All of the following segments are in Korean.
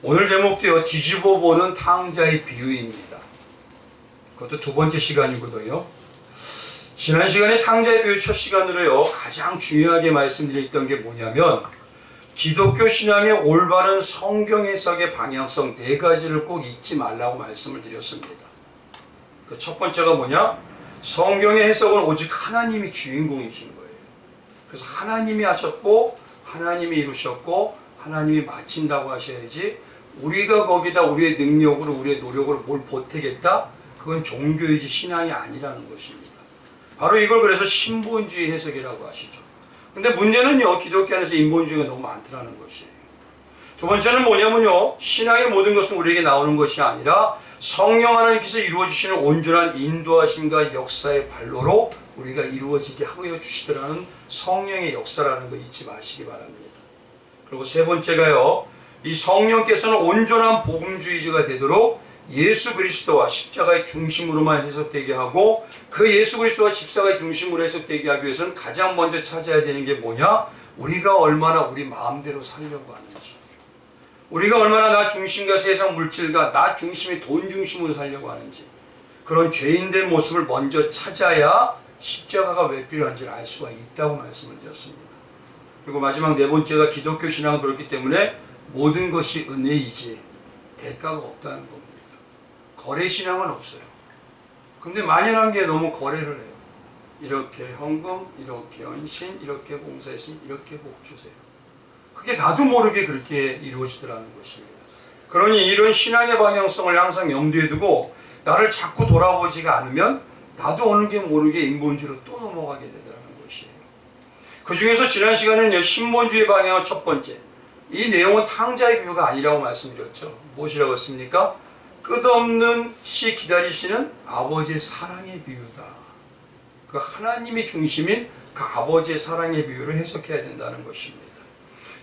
오늘 제목도요, 뒤집어 보는 탕자의 비유입니다. 그것도 두 번째 시간이거든요. 지난 시간에 탕자의 비유 첫 시간으로요, 가장 중요하게 말씀드렸던 게 뭐냐면, 기독교 신앙의 올바른 성경 해석의 방향성 네 가지를 꼭 잊지 말라고 말씀을 드렸습니다. 그 첫 번째가 뭐냐? 성경의 해석은 오직 하나님이 주인공이신 거예요. 그래서 하나님이 하셨고, 하나님이 이루셨고, 하나님이 마친다고 하셔야지, 우리가 거기다 우리의 능력으로, 우리의 노력으로 뭘 보태겠다? 그건 종교이지 신앙이 아니라는 것입니다. 바로 이걸 그래서 신본주의 해석이라고 하시죠. 근데 문제는요, 기독교 안에서 인본주의가 너무 많더라는 것이에요. 두 번째는 뭐냐면요, 신앙의 모든 것은 우리에게 나오는 것이 아니라 성령 하나님께서 이루어주시는 온전한 인도하심과 역사의 발로로 우리가 이루어지게 하여 주시더라는 성령의 역사라는 거 잊지 마시기 바랍니다. 그리고 세 번째가요, 이 성령께서는 온전한 복음주의자가 되도록 예수 그리스도와 십자가의 중심으로만 해석되게 하고, 그 예수 그리스도와 십자가의 중심으로 해석되게 하기 위해서는 가장 먼저 찾아야 되는 게 뭐냐? 우리가 얼마나 우리 마음대로 살려고 하는지, 우리가 얼마나 나 중심과 세상 물질과 나 중심이 돈 중심으로 살려고 하는지, 그런 죄인된 모습을 먼저 찾아야 십자가가 왜 필요한지를 알 수가 있다고 말씀을 드렸습니다. 그리고 마지막 네 번째가 기독교 신앙은 그렇기 때문에 모든 것이 은혜이지 대가가 없다는 겁니다. 거래 신앙은 없어요. 근데 만연한 게 너무 거래를 해요. 이렇게 헌금, 이렇게 헌신, 이렇게 봉사했으면 이렇게 복 주세요. 그게 나도 모르게 그렇게 이루어지더라는 것입니다. 그러니 이런 신앙의 방향성을 항상 염두에 두고 나를 자꾸 돌아보지가 않으면 나도 어느 게 모르게 인본주의로 또 넘어가게 되더라는 것이에요. 그 중에서 지난 시간에는 신본주의 방향은 첫 번째, 이 내용은 탕자의 비유가 아니라고 말씀드렸죠. 무엇이라고 했습니까? 끝없는 시 기다리시는 아버지의 사랑의 비유다. 그 하나님이 중심인 그 아버지의 사랑의 비유를 해석해야 된다는 것입니다.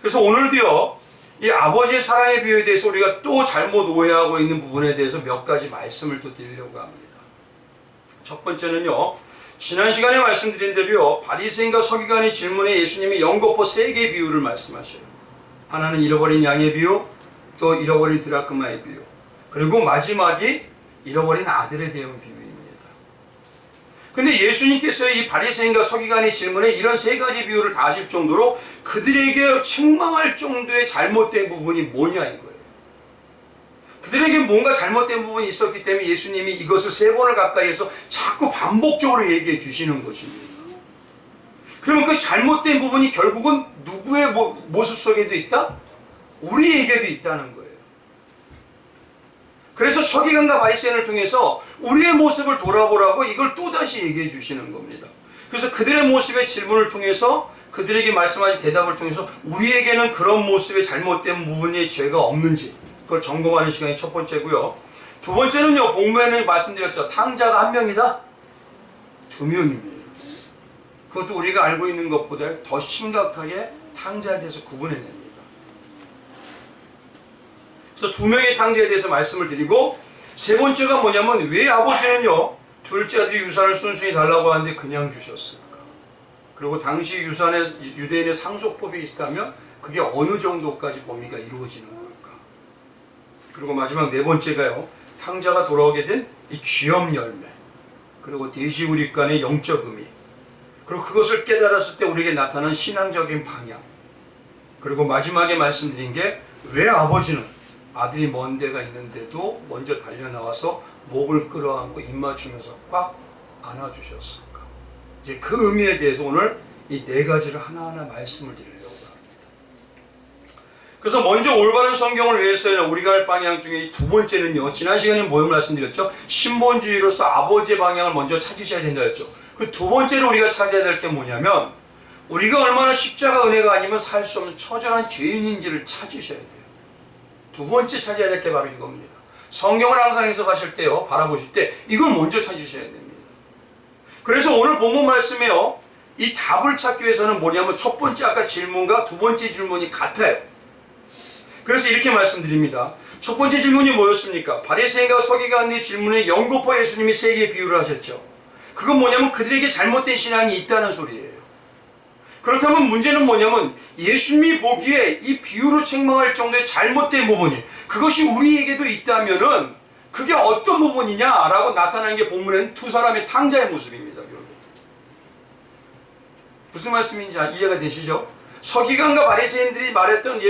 그래서 오늘도요, 이 아버지의 사랑의 비유에 대해서 우리가 또 잘못 오해하고 있는 부분에 대해서 몇 가지 말씀을 또 드리려고 합니다. 첫 번째는요, 지난 시간에 말씀드린 대로요, 바리새인과 서기관의 질문에 예수님이 연거푸 세 개의 비유를 말씀하셔요. 하나는 잃어버린 양의 비유, 또 잃어버린 드라크마의 비유, 그리고 마지막이 잃어버린 아들에 대한 비유입니다. 근데 예수님께서 이 바리새인과 서기관의 질문에 이런 세 가지 비유를 다 하실 정도로 그들에게 책망할 정도의 잘못된 부분이 뭐냐 이거예요. 그들에게 뭔가 잘못된 부분이 있었기 때문에 예수님이 이것을 세 번을 가까이 해서 자꾸 반복적으로 얘기해 주시는 것입니다. 그러면 그 잘못된 부분이 결국은 누구의 모습 속에도 있다? 우리에게도 있다는 거예요. 그래서 서기관과 바리새인을 통해서 우리의 모습을 돌아보라고 이걸 또다시 얘기해 주시는 겁니다. 그래서 그들의 모습의 질문을 통해서, 그들에게 말씀하신 대답을 통해서 우리에게는 그런 모습의 잘못된 부분이 죄가 없는지 그걸 점검하는 시간이 첫 번째고요. 두 번째는요, 복문에는 말씀드렸죠. 탕자가 한 명이다? 두 명입니다. 그것도 우리가 알고 있는 것보다 더 심각하게 탕자에 대해서 구분해냅니다. 그래서 두 명의 탕자에 대해서 말씀을 드리고, 세 번째가 뭐냐면 왜 아버지는요, 둘째 아들이 유산을 순순히 달라고 하는데 그냥 주셨을까? 그리고 당시 유산에 유대인의 상속법이 있다면 그게 어느 정도까지 범위가 이루어지는 걸까? 그리고 마지막 네 번째가요, 탕자가 돌아오게 된 이 쥐엄 열매, 그리고 돼지우리 간의 영적 의미, 그리고 그것을 깨달았을 때 우리에게 나타나는 신앙적인 방향, 그리고 마지막에 말씀드린 게 왜 아버지는 아들이 먼 데가 있는데도 먼저 달려나와서 목을 끌어안고 입 맞추면서 꽉 안아주셨을까? 이제 그 의미에 대해서 오늘 이 네 가지를 하나하나 말씀을 드리려고 합니다. 그래서 먼저 올바른 성경을 위해서는 우리가 할 방향 중에 두 번째는요, 지난 시간에 뭘 말씀드렸죠? 신본주의로서 아버지의 방향을 먼저 찾으셔야 된다 했죠. 그 두 번째로 우리가 찾아야 될 게 뭐냐면, 우리가 얼마나 십자가 은혜가 아니면 살 수 없는 처절한 죄인인지를 찾으셔야 돼요. 두 번째 찾아야 될 게 바로 이겁니다. 성경을 항상 해석하실 때요, 바라보실 때 이걸 먼저 찾으셔야 됩니다. 그래서 오늘 본문 말씀에요, 이 답을 찾기 위해서는 뭐냐면 첫 번째 아까 질문과 두 번째 질문이 같아요. 그래서 이렇게 말씀드립니다. 첫 번째 질문이 뭐였습니까? 바리새인과 서기관의 질문에 연거푸 예수님이 세 개의 비유를 하셨죠. 그건 뭐냐면 그들에게 잘못된 신앙이 있다는 소리예요. 그렇다면 문제는 뭐냐면 예수님이 보기에 이 비유로 책망할 정도의 잘못된 부분이 그것이 우리에게도 있다면은 그게 어떤 부분이냐라고 나타나는 게 본문에는 두 사람의 탕자의 모습입니다. 결국. 무슨 말씀인지 이해가 되시죠? 서기관과 바리새인들이 말했던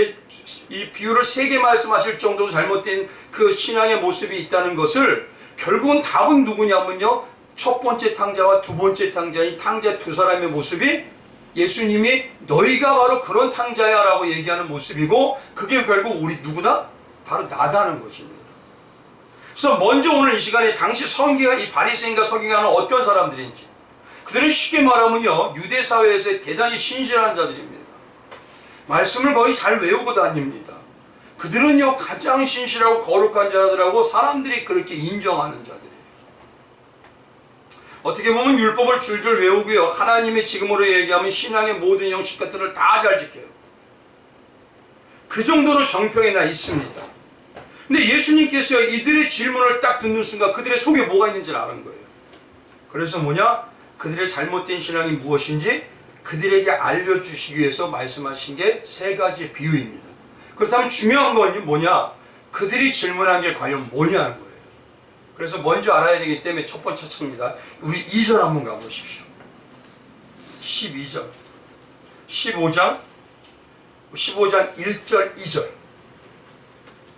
이 비유를 세게 말씀하실 정도로 잘못된 그 신앙의 모습이 있다는 것을 결국은 답은 누구냐면요. 첫 번째 탕자와 두 번째 탕자인 탕자 두 사람의 모습이 예수님이 너희가 바로 그런 탕자야 라고 얘기하는 모습이고 그게 결국 우리 누구나 바로 나다는 것입니다. 그래서 먼저 오늘 이 시간에 당시 서기관, 이 바리새인과 서기관은 어떤 사람들인지 그들은 쉽게 말하면요 유대 사회에서 대단히 신실한 자들입니다. 말씀을 거의 잘 외우고 다닙니다. 그들은요 가장 신실하고 거룩한 자들하고 사람들이 그렇게 인정하는 자들이에요. 어떻게 보면 율법을 줄줄 외우고요 하나님의 지금으로 얘기하면 신앙의 모든 형식 같은 걸 다 잘 지켜요. 그 정도로 정평에 나 있습니다. 근데 예수님께서 이들의 질문을 딱 듣는 순간 그들의 속에 뭐가 있는지를 아는 거예요. 그래서 뭐냐? 그들의 잘못된 신앙이 무엇인지 그들에게 알려주시기 위해서 말씀하신 게 세 가지의 비유입니다. 그렇다면 중요한 건 뭐냐? 그들이 질문한 게 과연 뭐냐는 거예요. 그래서 먼저 알아야 되기 때문에 첫 번째 첩니다. 우리 2절 한번 가보십시오. 12절 15장 1절 2절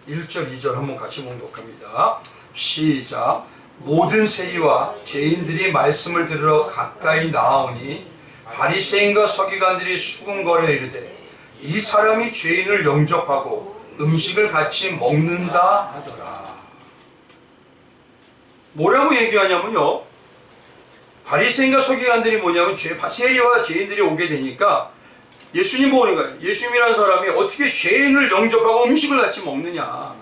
1절 2절 한번 같이 봉독합니다. 시작. 모든 세리와 죄인들이 말씀을 들으러 가까이 나아오니 바리새인과 서기관들이 수군거려 이르되 이 사람이 죄인을 영접하고 음식을 같이 먹는다 하더라. 뭐라고 얘기하냐면요 바리새인과 서기관들이 뭐냐면 세리와 죄인들이 오게 되니까 예수님 보는 거예요. 예수님이라는 사람이 어떻게 죄인을 영접하고 음식을 같이 먹느냐.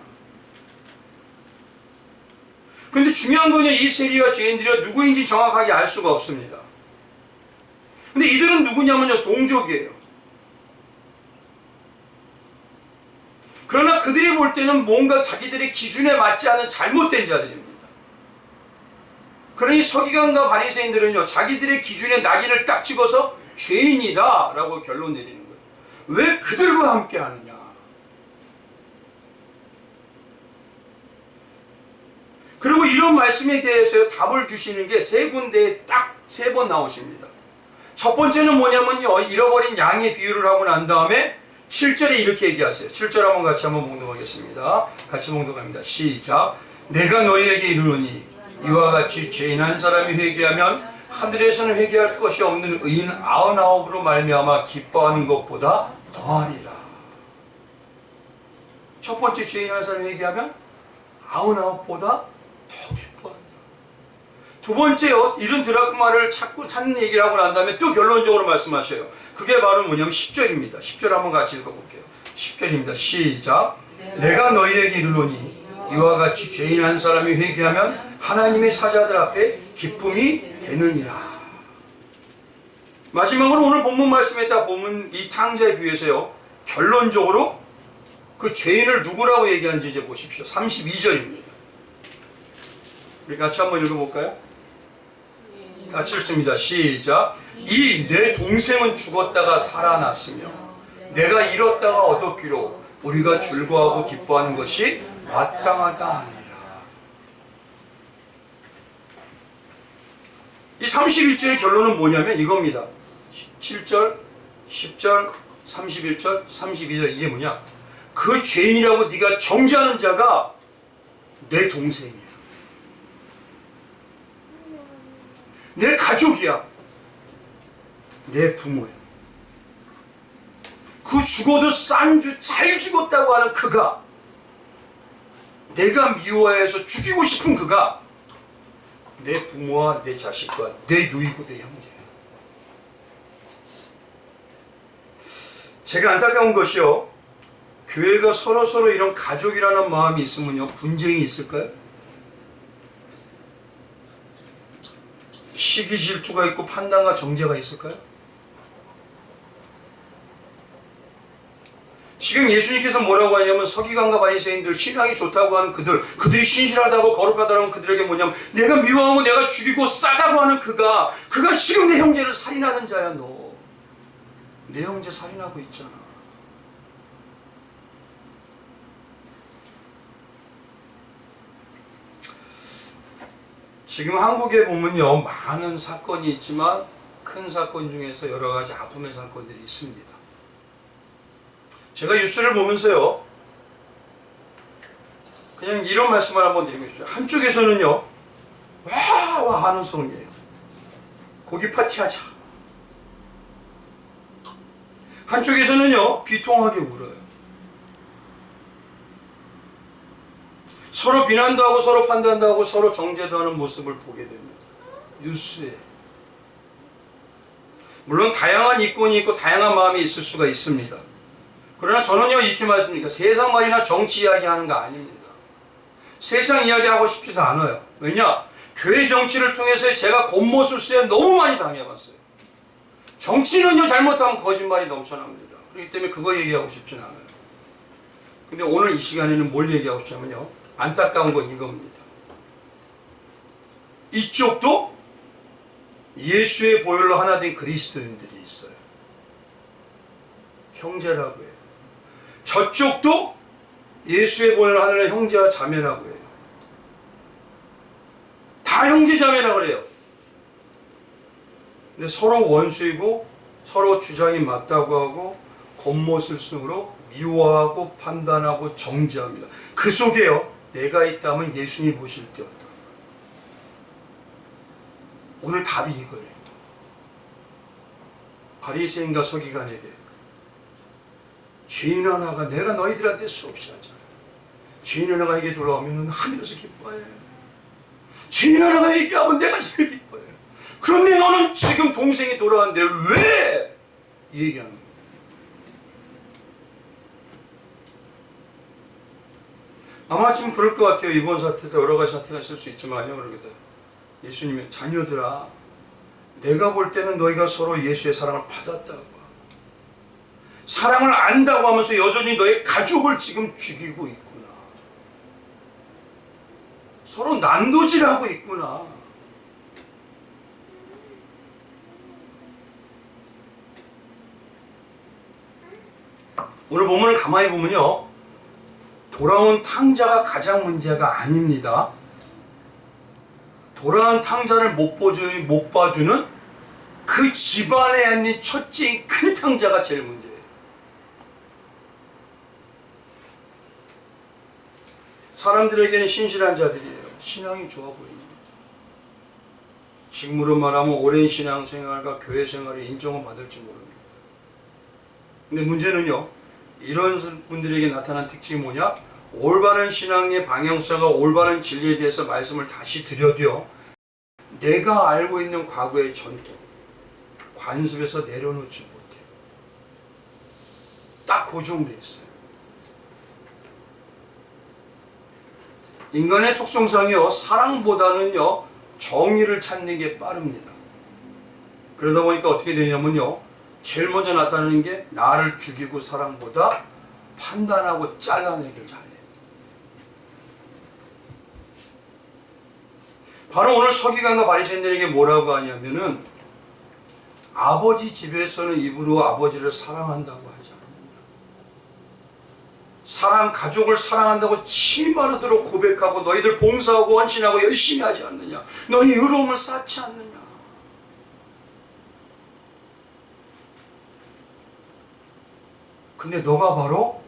그런데 중요한 거는 이 세리와 죄인들이 누구인지 정확하게 알 수가 없습니다. 근데 이들은 누구냐면요 동족이에요. 그러나 그들이 볼 때는 뭔가 자기들의 기준에 맞지 않은 잘못된 자들입니다. 그러니 서기관과 바리새인들은요 자기들의 기준에 낙인을 딱 찍어서 죄인이다 라고 결론 내리는 거예요. 왜 그들과 함께 하느냐. 그리고 이런 말씀에 대해서 답을 주시는 게 세 군데에 딱 3번 나오십니다. 첫 번째는 뭐냐면요 잃어버린 양의 비유를 하고 난 다음에 7절에 이렇게 얘기하세요. 7절 한번 같이 한번 봉독하겠습니다. 같이 봉독합니다. 시작. 내가 너희에게 이르노니 이와 같이 죄인 한 사람이 회개하면 하늘에서는 회개할 것이 없는 의인 99으로 말미암아 기뻐하는 것보다 더하리라. 첫 번째 죄인 한 사람이 회개하면 99보다 더 기뻐한다. 두 번째요 이런 드라크마를 찾는 얘기를 하고 난 다음에 또 결론적으로 말씀하셔요. 그게 바로 뭐냐면 10절입니다. 10절 한번 같이 읽어볼게요. 10절입니다. 시작. 내가 너희에게 이르노니 이와 같이 죄인 한 사람이 회개하면 하나님의 사자들 앞에 기쁨이 되느니라. 마지막으로 오늘 본문 말씀에 딱 보면 이 탕자의 비유에서요 결론적으로 그 죄인을 누구라고 얘기하는지 이제 보십시오. 32절입니다. 우리 같이 한번 읽어볼까요? 같이 읽습니다. 시작. 이 내 동생은 죽었다가 살아났으며 내가 잃었다가 얻었기로 우리가 즐거워하고 기뻐하는 것이 마땅하다 하니라. 이 31절의 결론은 뭐냐면 이겁니다. 7절, 10절, 31절, 32절 이게 뭐냐? 그 죄인이라고 네가 정죄하는 자가 내 동생이야. 내 가족이야. 내 부모야. 그 죽어도 싼주 잘 죽었다고 하는 그가 내가 미워해서 죽이고 싶은 그가 내 부모와 내 자식과 내 누이고 내 형제야. 제가 안타까운 것이요 교회가 서로 이런 가족이라는 마음이 있으면요 분쟁이 있을까요? 시기 질투가 있고 판단과 정죄가 있을까요? 지금 예수님께서 뭐라고 하냐면 서기관과 바리새인들 신앙이 좋다고 하는 그들이 신실하다고 거룩하다고 하는 그들에게 뭐냐면 내가 미워하고 내가 죽이고 싸다고 하는 그가 지금 내 형제를 살인하는 자야 너. 내 형제 살인하고 있잖아. 지금 한국에 보면요, 많은 사건이 있지만 큰 사건 중에서 여러 가지 아픔의 사건들이 있습니다. 제가 뉴스를 보면서요, 그냥 이런 말씀을 한번 드리고 싶어요. 한쪽에서는요, 와 하는 성이에요. 고기 파티하자. 한쪽에서는요, 비통하게 울어요. 서로 비난도 하고 서로 판단도 하고 서로 정죄도 하는 모습을 보게 됩니다. 뉴스에. 물론 다양한 이권이 있고 다양한 마음이 있을 수가 있습니다. 그러나 저는요, 이렇게 말씀드립니다. 세상 말이나 정치 이야기하는 거 아닙니다. 세상 이야기하고 싶지도 않아요. 왜냐? 교회 정치를 통해서 제가 겉모술수에 너무 많이 당해봤어요. 정치는요, 잘못하면 거짓말이 넘쳐납니다. 그렇기 때문에 그거 얘기하고 싶진 않아요. 근데 오늘 이 시간에는 뭘 얘기하고 싶냐면요, 안타까운 건 이겁니다. 이쪽도 예수의 보혈로 하나 된 그리스도인들이 있어요. 형제라고 해요. 저쪽도 예수의 보혈로 하나 된 형제와 자매라고 해요. 다 형제 자매라고 그래요. 근데 서로 원수이고 서로 주장이 맞다고 하고 겉모술승으로 미워하고 판단하고 정죄합니다. 그 속에요, 내가 있다면 예수님 보실 때 어떨까? 오늘 답이 이거예요. 바리새인과 서기관에게 죄인 하나가, 내가 너희들한테 수없이 하잖아, 죄인 하나가 에게 돌아오면 하늘에서 기뻐해. 죄인 하나가 얘기하면 내가 제일 기뻐해. 그런데 너는 지금 동생이 돌아왔는데 왜 얘기하는 거야? 아마 지금 그럴 것 같아요. 이번 사태도 여러 가지 사태가 있을 수 있지만요, 그러겠다. 예수님의 자녀들아, 내가 볼 때는 너희가 서로 예수의 사랑을 받았다고, 사랑을 안다고 하면서 여전히 너의 가족을 지금 죽이고 있구나. 서로 난도질하고 있구나. 오늘 본문을 가만히 보면요, 돌아온 탕자가 가장 문제가 아닙니다. 돌아온 탕자를 못 봐주는 그 집안에 있는 첫째인 큰 탕자가 제일 문제예요. 사람들에게는 신실한 자들이에요. 신앙이 좋아 보입니다. 지금으로 말하면 오랜 신앙생활과 교회 생활에 인정은 받을지 모릅니다. 근데 문제는요, 이런 분들에게 나타난 특징이 뭐냐? 올바른 신앙의 방향성과 올바른 진리에 대해서 말씀을 다시 드려도요, 내가 알고 있는 과거의 전통, 관습에서 내려놓지 못해요. 딱 고정되어 있어요. 인간의 특성상이요, 사랑보다는요, 정의를 찾는 게 빠릅니다. 그러다 보니까 어떻게 되냐면요, 제일 먼저 나타나는 게 나를 죽이고 사랑보다 판단하고 잘라내기를 잘해요. 바로 오늘 서기관과 바리새인들에게 뭐라고 하냐면은, 아버지 집에서는 입으로 아버지를 사랑한다고 하지 않느냐, 가족을 사랑한다고 침마르도록 고백하고 너희들 봉사하고 헌신하고 열심히 하지 않느냐, 너희 의로움을 쌓지 않느냐. 근데 너가 바로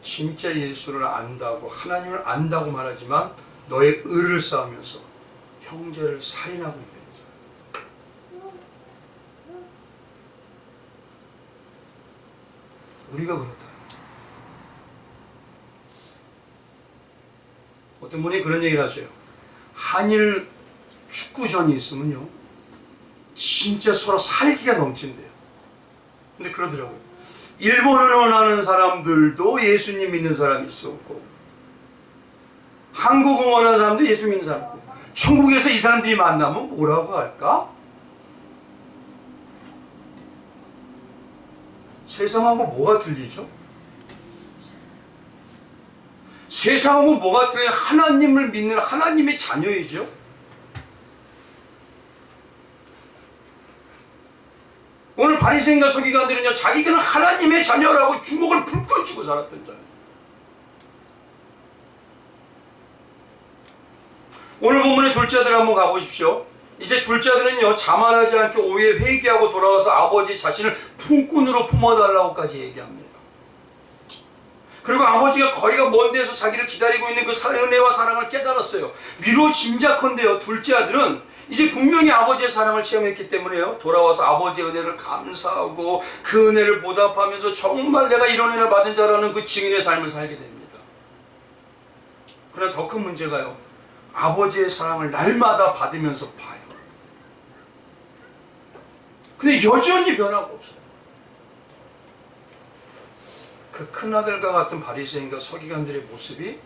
진짜 예수를 안다고, 하나님을 안다고 말하지만 너의 의를 쌓으면서 형제를 살인하고 있는 거죠. 우리가 그렇다. 어떤 분이 그런 얘기를 하세요. 한일 축구전이 있으면요, 진짜 서로 살기가 넘친대요. 근데 그러더라고요. 일본을 원하는 사람들도 예수님 믿는 사람이 있었고, 한국을 원하는 사람도 예수 믿는 사람이 있고, 천국에서 이 사람들이 만나면 뭐라고 할까? 세상하고 뭐가 틀리죠? 세상하고 뭐가 틀려요? 하나님을 믿는 하나님의 자녀이죠. 오늘 바리새인과 서기관들은요, 자기들은 하나님의 자녀라고 주먹을 불끈 쥐고 살았던 자예요. 오늘 본문의 둘째 아들 한번 가보십시오. 이제 둘째 아들은요, 자만하지 않게 오후에 회개하고 돌아와서 아버지 자신을 품꾼으로 품어달라고까지 얘기합니다. 그리고 아버지가 거리가 먼 데서 자기를 기다리고 있는 그 은혜와 사랑을 깨달았어요. 미루어 짐작컨대요, 둘째 아들은 이제 분명히 아버지의 사랑을 체험했기 때문에요, 돌아와서 아버지의 은혜를 감사하고 그 은혜를 보답하면서 정말 내가 이런 은혜를 받은 자라는 그 증인의 삶을 살게 됩니다. 그러나 더 큰 문제가요, 아버지의 사랑을 날마다 받으면서 봐요. 근데 여전히 변화가 없어요. 그 큰아들과 같은 바리새인과 서기관들의 모습이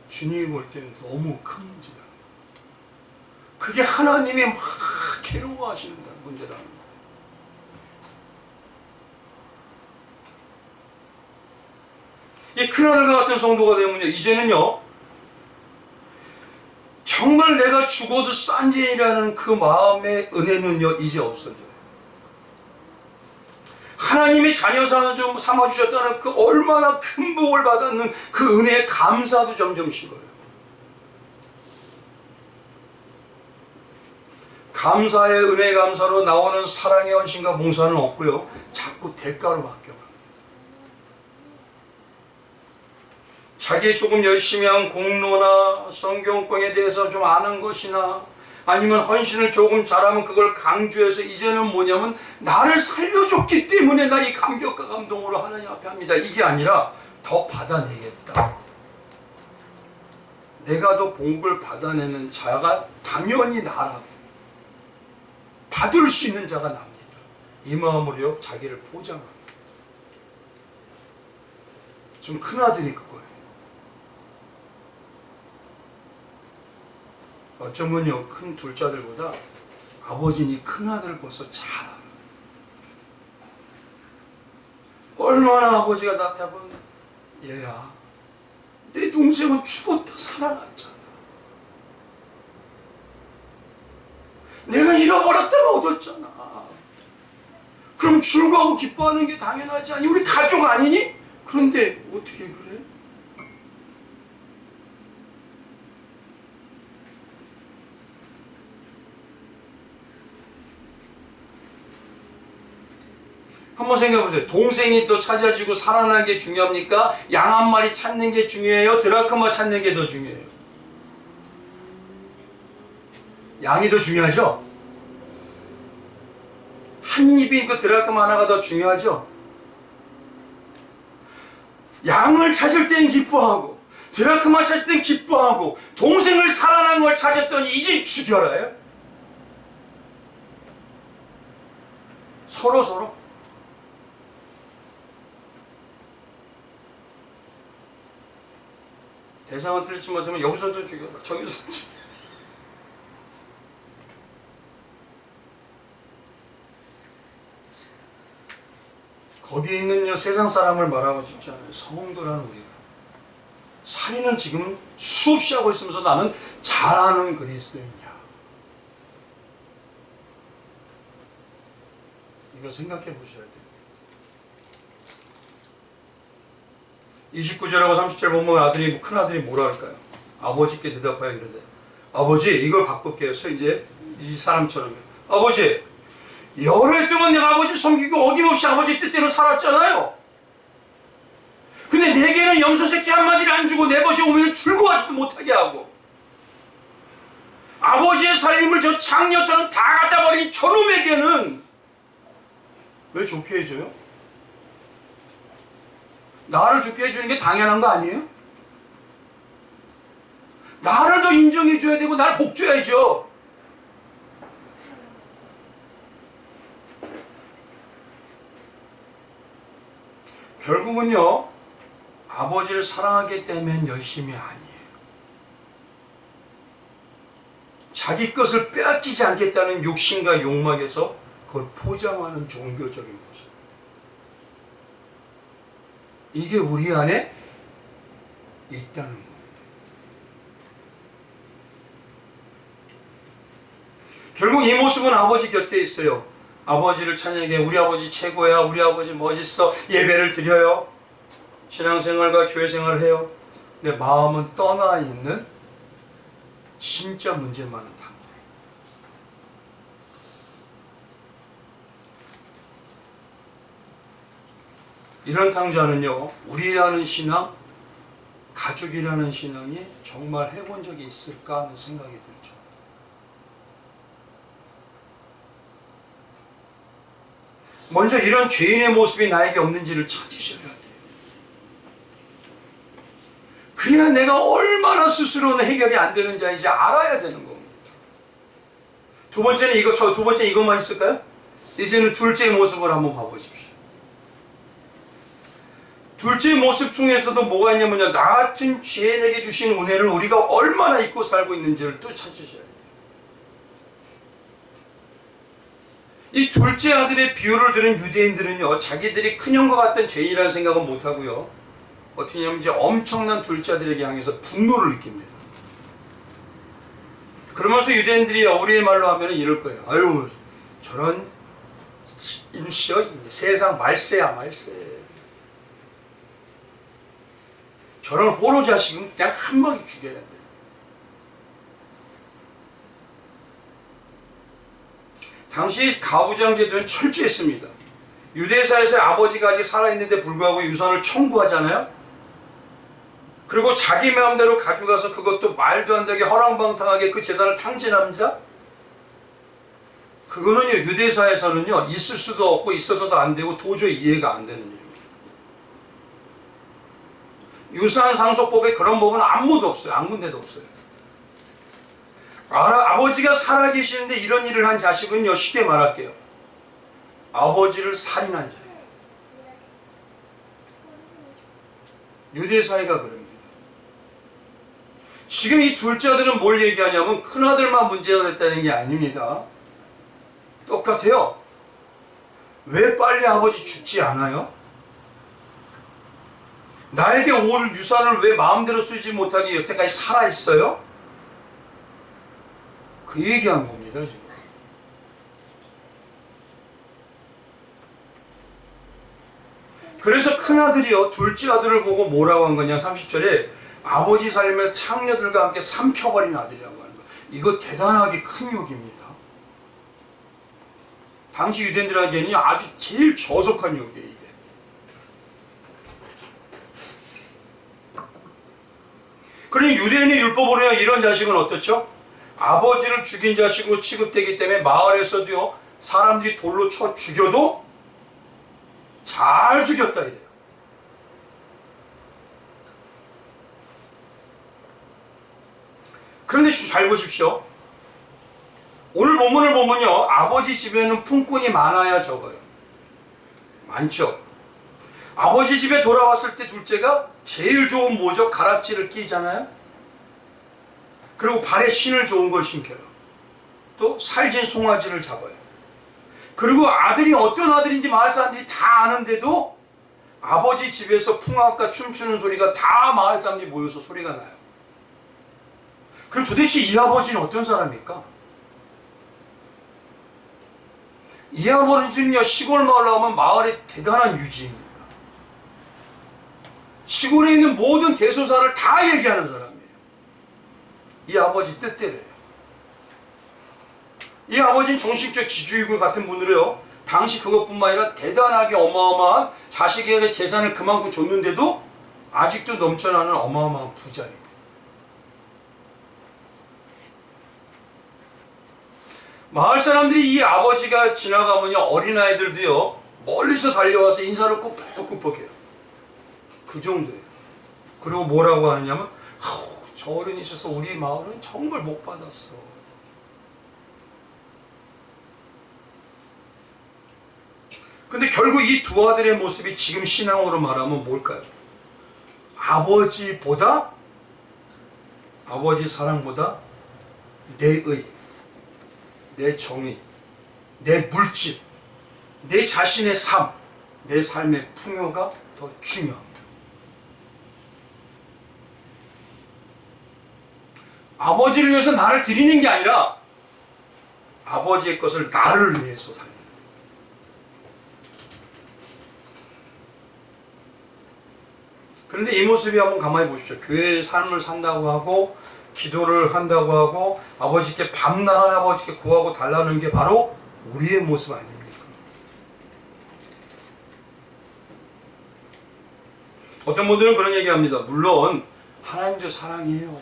주님이 볼 때는 너무 큰 문제야. 그게 하나님이 막 괴로워하시는 문제라는 거예요. 이 큰아들과 같은 성도가 되면요, 이제는요, 정말 내가 죽어도 싼죄이라는 그 마음의 은혜는요, 이제 없어져요. 하나님의 자녀 삼아주셨다는 그 얼마나 큰 복을 받았는 그 은혜의 감사도 점점 식어요. 감사의 은혜 감사로 나오는 사랑의 헌신과 봉사는 없고요, 자꾸 대가로 바뀌어갑니다. 자기 조금 열심히 한 공로나 성경권에 대해서 좀 아는 것이나 아니면 헌신을 조금 잘하면 그걸 강조해서 이제는 뭐냐면 나를 살려줬기 때문에 나 이 감격과 감동으로 하나님 앞에 합니다. 이게 아니라 더 받아내겠다. 내가 더 복을 받아내는 자가 당연히 나라고, 받을 수 있는 자가 납니다. 이 마음으로요, 자기를 포장합니다. 좀 큰아들이 그거예요. 어쩌면요, 큰 둘째들보다 아버지는 이 큰아들을 벌써 잘 알아요. 얼마나 아버지가 나타보면, 얘야, 내 동생은 죽었다 살아났잖아. 내가 잃어버렸다가 얻었잖아. 그럼 즐거워하고 기뻐하는 게 당연하지 않니? 우리 가족 아니니? 그런데 어떻게 그래? 한번 생각해보세요. 동생이 또 찾아지고 살아나는 게 중요합니까? 양 한 마리 찾는 게 중요해요? 드라크마 찾는 게 더 중요해요? 양이 더 중요하죠? 한 입인 그 드라크마 하나가 더 중요하죠? 양을 찾을 땐 기뻐하고 드라크마 찾을 땐 기뻐하고 동생을 살아난 걸 찾았더니 이제 죽여라요? 서로 대상은 틀리지 못하면 여기서도 죽여라, 저기서도 죽여라. 거기에 있는 세상 사람을 말하고 싶지 않아요. 성도라는 우리가. 살인은 지금 수없이 하고 있으면서 나는 잘하는 그리스도인이야. 이거 생각해 보셔야 돼요. 29절하고 30절 보면 큰아들이 뭐라 할까요? 아버지께 대답하여 이르되, 아버지, 이걸 바꿀게요. 이제 이 사람처럼, 아버지, 여러 해 동안 내가 아버지 섬기고 어김없이 아버지 뜻대로 살았잖아요. 근데 내게는 염소새끼 한 마디를 안 주고 내 벗이 오면 출고하지도 못하게 하고, 아버지의 살림을 저 장녀처럼 다 갖다 버린 저놈에게는 왜 좋게 해줘요? 나를 좋게 해주는 게 당연한 거 아니에요? 나를 더 인정해줘야 되고 나를 복줘야죠. 결국은요, 아버지를 사랑하기 때문에 열심이 아니에요. 자기 것을 빼앗기지 않겠다는 욕심과 욕망에서 그걸 포장하는 종교적인 모습. 이게 우리 안에 있다는 겁니다. 결국 이 모습은 아버지 곁에 있어요. 아버지를 찬양해. 우리 아버지 최고야. 우리 아버지 멋있어. 예배를 드려요. 신앙생활과 교회생활을 해요. 내 마음은 떠나 있는 진짜 문제 많은 탕자예요. 이런 탕자는요, 우리라는 신앙, 가족이라는 신앙이 정말 해본 적이 있을까 하는 생각이 들죠. 먼저 이런 죄인의 모습이 나에게 없는지를 찾으셔야 돼요. 그래야 내가 얼마나 스스로는 해결이 안 되는 자인지 알아야 되는 겁니다. 두 번째는 두 번째 이것만 있을까요? 이제는 둘째 모습을 한번 봐보십시오. 둘째 모습 중에서도 뭐가 있냐면요, 나 같은 죄인에게 주신 은혜를 우리가 얼마나 잊고 살고 있는지를 또 찾으셔야 돼요. 이 둘째 아들의 비유를 들은 유대인들은요, 자기들이 큰형과 같은 죄인이라는 생각은 못하고요, 어떻게 하면 이제 엄청난 둘째 아들에게 향해서 분노를 느낍니다. 그러면서 유대인들이 우리의 말로 하면 이럴 거예요. 아유, 저런 임시여, 세상 말세야 말세. 저런 호로 자식은 그냥 한 방에 죽여야 돼. 당시 가부장 제도는 철저했습니다. 유대사에서 아버지가 아직 살아있는데 불구하고 유산을 청구하잖아요. 그리고 자기 마음대로 가져가서 그것도 말도 안 되게 허랑방탕하게 그 재산을 탕진합니다. 그거는요, 유대사에서는요, 있을 수도 없고 있어서도 안 되고 도저히 이해가 안 되는 일입니다. 유산 상속법에 그런 법은 아무도 없어요. 아무 군데도 없어요. 아버지가 살아계시는데 이런 일을 한 자식은요, 쉽게 말할게요, 아버지를 살인한 자예요. 유대사회가 그럽니다. 지금 이 둘째 아들은 뭘 얘기하냐면 큰아들만 문제가 됐다는 게 아닙니다. 똑같아요. 왜 빨리 아버지 죽지 않아요? 나에게 올 유산을 왜 마음대로 쓰지 못하게 여태까지 살아있어요? 그 얘기한 겁니다, 지금. 그래서 큰아들이요, 둘째 아들을 보고 뭐라고 한 거냐, 30절에 아버지 삶을 창녀들과 함께 삼켜버린 아들이라고 하는 거예요. 이거 대단하게 큰 욕입니다. 당시 유대인들에게는 아주 제일 저속한 욕이에요, 이게. 그러니 유대인의 율법으로는 이런 자식은 어떻죠? 아버지를 죽인 자식으로 취급되기 때문에 마을에서도요, 사람들이 돌로 쳐 죽여도 잘 죽였다 이래요. 그런데 잘 보십시오. 오늘 본문을 보면요, 아버지 집에는 품꾼이 많아야 적어요. 많죠. 아버지 집에 돌아왔을 때 둘째가 제일 좋은 뭐죠? 가락지를 끼잖아요. 그리고 발에 신을 좋은 걸 신겨요. 또 살진 송아지를 잡아요. 그리고 아들이 어떤 아들인지 마을 사람들이 다 아는데도 아버지 집에서 풍악과 춤추는 소리가 다 마을 사람들이 모여서 소리가 나요. 그럼 도대체 이 아버지는 어떤 사람입니까? 이 아버지는요, 시골 마을로 가면 마을의 대단한 유지입니다. 시골에 있는 모든 대소사를 다 얘기하는 사람이에요. 이 아버지 뜻대로예요. 이 아버지는 정신적 지주이고 같은 분으로요, 당시 그것뿐만 아니라 대단하게 어마어마한 자식에게 재산을 그만큼 줬는데도 아직도 넘쳐나는 어마어마한 부자입니다. 마을 사람들이 이 아버지가 지나가면요, 어린아이들도요, 멀리서 달려와서 인사를 꾹꾹꾹 해요. 그 정도예요. 그리고 뭐라고 하느냐면, 저 어른이 있어서 우리 마을은 정말 못 받았어. 근데 결국 이 두 아들의 모습이 지금 신앙으로 말하면 뭘까요? 아버지 사랑보다 내 의, 내 정의, 내 물질, 내 자신의 삶, 내 삶의 풍요가 더 중요합니다. 아버지를 위해서 나를 드리는 게 아니라 아버지의 것을 나를 위해서 살는 거예요. 그런데 이 모습이 한번 가만히 보십시오. 교회의 삶을 산다고 하고 기도를 한다고 하고 아버지께 밤낮 아버지께 구하고 달라는 게 바로 우리의 모습 아닙니까? 어떤 분들은 그런 얘기합니다. 물론 하나님도 사랑해요.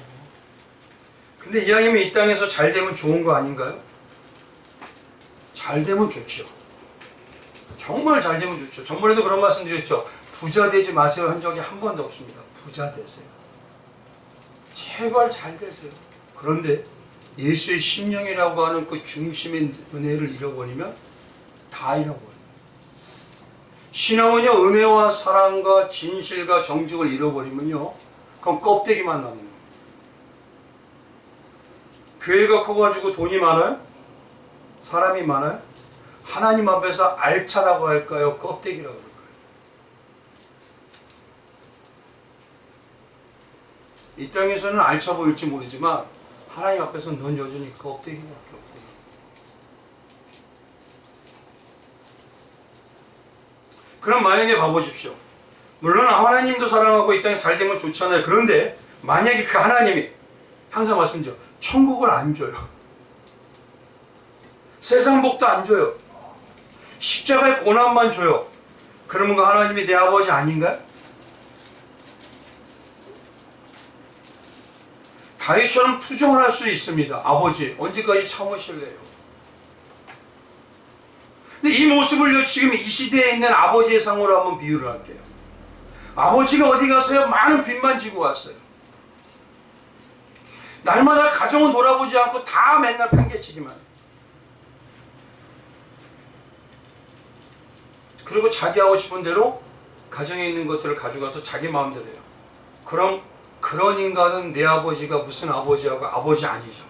근데 이왕이면 이 땅에서 잘 되면 좋은 거 아닌가요? 잘 되면 좋죠. 정말 잘 되면 좋죠. 전번에도 그런 말씀 드렸죠. 부자 되지 마세요 한 적이 한 번도 없습니다. 부자 되세요. 제발 잘 되세요. 그런데 예수의 심령이라고 하는 그 중심의 은혜를 잃어버리면 다 잃어버려요. 신앙은요, 은혜와 사랑과 진실과 정직을 잃어버리면요, 그건 껍데기만 남는 거예요. 교회가 커가지고 돈이 많아요? 사람이 많아요? 하나님 앞에서 알차라고 할까요? 껍데기라고 할까요? 이 땅에서는 알차 보일지 모르지만 하나님 앞에서는 넌 여전히 껍데기밖에 없고. 그럼 만약에 봐보십시오. 물론 하나님도 사랑하고 이 땅에 잘 되면 좋잖아요. 그런데 만약에 그 하나님이 항상 말씀드려 천국을 안 줘요. 세상 복도 안 줘요. 십자가의 고난만 줘요. 그러면 그 하나님이 내 아버지 아닌가요? 다윗처럼 투정을 할 수 있습니다. 아버지 언제까지 참으실래요? 근데 이 모습을요 지금 이 시대에 있는 아버지의 상으로 한번 비유를 할게요. 아버지가 어디 가서요 많은 빚만 지고 왔어요. 날마다 가정은 돌아보지 않고 다 맨날 팽개치기만. 그리고 자기 하고 싶은 대로 가정에 있는 것들을 가져가서 자기 마음대로 해요. 그럼 그런 인간은 내 아버지가 무슨 아버지하고 아버지 아니죠.